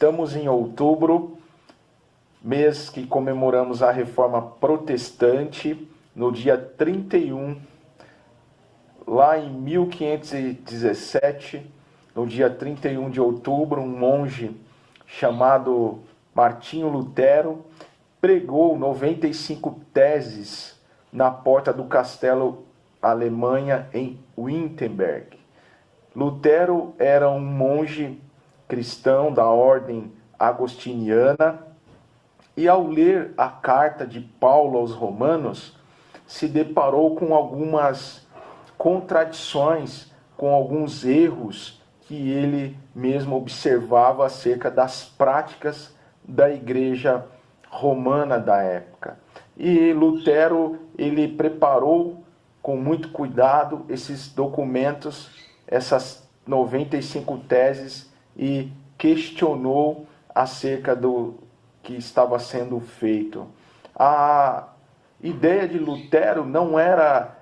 Estamos em outubro, mês que comemoramos a Reforma Protestante, no dia 31, lá em 1517, no dia 31 de outubro, um monge chamado Martinho Lutero pregou 95 teses na porta do castelo Alemanha em Wittenberg. Lutero era um monge cristão da ordem agostiniana e, ao ler a carta de Paulo aos Romanos, se deparou com algumas contradições, com alguns erros que ele mesmo observava acerca das práticas da igreja romana da época. E Lutero, ele preparou com muito cuidado esses documentos, essas 95 teses, e questionou acerca do que estava sendo feito. A ideia de Lutero não era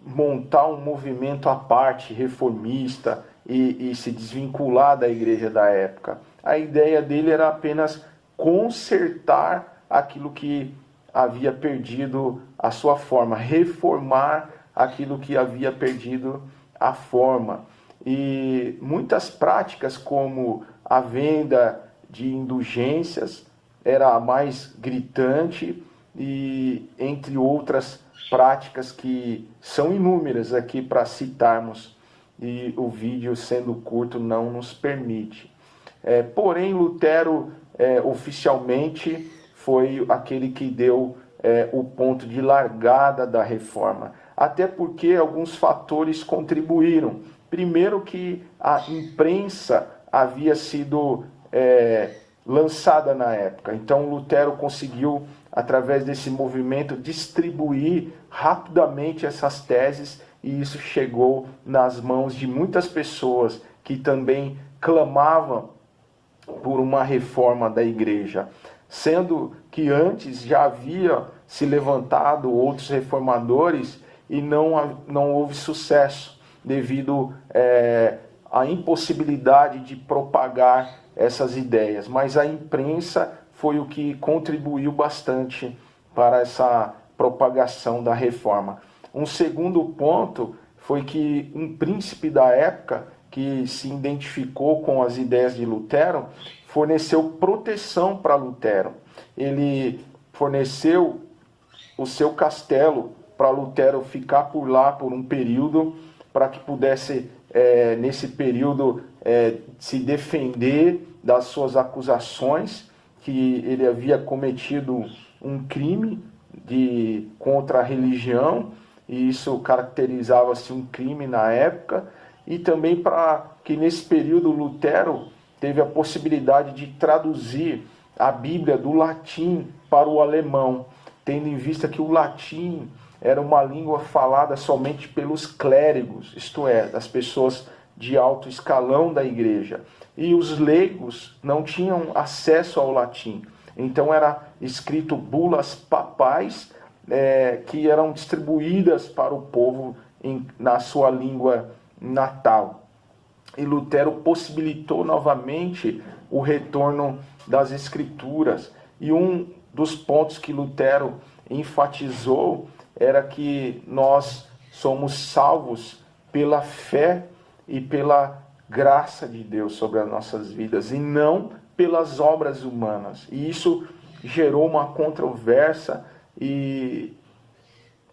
montar um movimento à parte, reformista, e se desvincular da igreja da época. A ideia dele era apenas consertar aquilo que havia perdido a sua forma, reformar aquilo que havia perdido a forma. E muitas práticas, como a venda de indulgências, era a mais gritante, e entre outras práticas que são inúmeras aqui para citarmos, e o vídeo, sendo curto, não nos permite. Porém, Lutero oficialmente foi aquele que deu o ponto de largada da reforma, até porque alguns fatores contribuíram. Primeiro, que a imprensa havia sido lançada na época. Então Lutero conseguiu, através desse movimento, distribuir rapidamente essas teses, e isso chegou nas mãos de muitas pessoas que também clamavam por uma reforma da igreja. Sendo que antes já havia se levantado outros reformadores e não houve sucesso, devido à impossibilidade de propagar essas ideias. Mas a imprensa foi o que contribuiu bastante para essa propagação da reforma. Um segundo ponto foi que um príncipe da época, que se identificou com as ideias de Lutero, forneceu proteção para Lutero. Ele forneceu o seu castelo para Lutero ficar por lá por um período, para que pudesse, nesse período, se defender das suas acusações, que ele havia cometido um crime contra a religião, e isso caracterizava-se um crime na época, e também para que nesse período Lutero teve a possibilidade de traduzir a Bíblia do latim para o alemão, tendo em vista que o latim era uma língua falada somente pelos clérigos, isto é, das pessoas de alto escalão da igreja. E os leigos não tinham acesso ao latim. Então era escrito bulas papais que eram distribuídas para o povo na sua língua natal. E Lutero possibilitou novamente o retorno das escrituras. E um dos pontos que Lutero enfatizou era que nós somos salvos pela fé e pela graça de Deus sobre as nossas vidas, e não pelas obras humanas. E isso gerou uma controvérsia e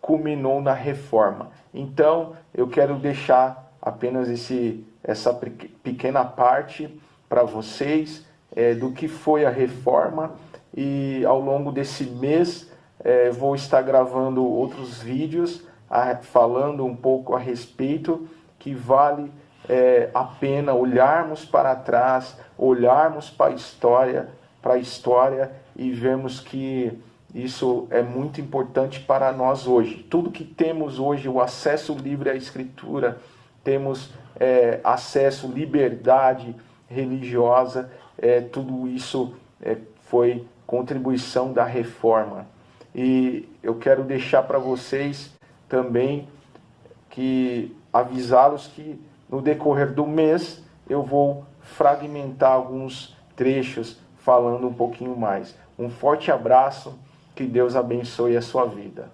culminou na reforma. Então, eu quero deixar apenas essa pequena parte para vocês do que foi a reforma, e ao longo desse mês vou estar gravando outros vídeos falando um pouco a respeito, que vale a pena olharmos para trás, olharmos para a história e vermos que isso é muito importante para nós hoje. Tudo que temos hoje, o acesso livre à Escritura, temos acesso, liberdade religiosa, tudo isso foi contribuição da reforma. E eu quero deixar para vocês também avisá-los que no decorrer do mês eu vou fragmentar alguns trechos falando um pouquinho mais. Um forte abraço, que Deus abençoe a sua vida.